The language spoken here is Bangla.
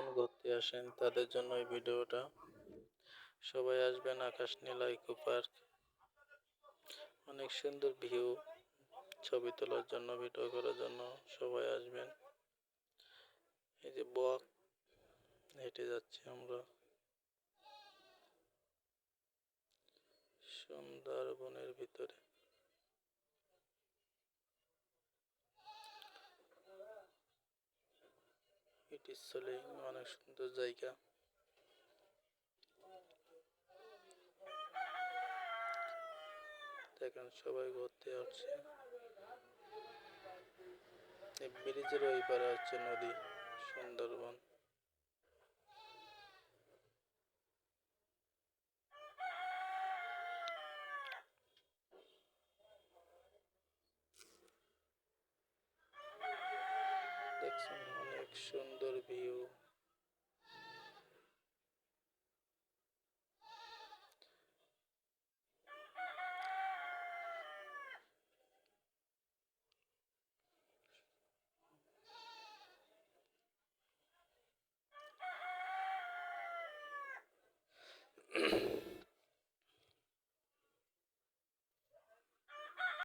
সুন্দরবন ঘুরতে আসেন তাদের জন্য এই ভিডিওটা। সবাই আসবেন আকাশ নীলা ইকো পার্ক। অনেক সুন্দর ভিউ, ছবি তোলার জন্য, ভিডিও করার জন্য সবাই আসবেন। এই যে বক হেঁটে যাচ্ছি আমরা সুন্দরবনের ভিতরে। ইট ইজ অনেক সুন্দর জায়গা। দেখেন সবাই ঘুরতে আসছে। এই ব্রিজের ওই পারে হচ্ছে নদী সুন্দরবন। দেখছেন অনেক সুন্দর ভিউ।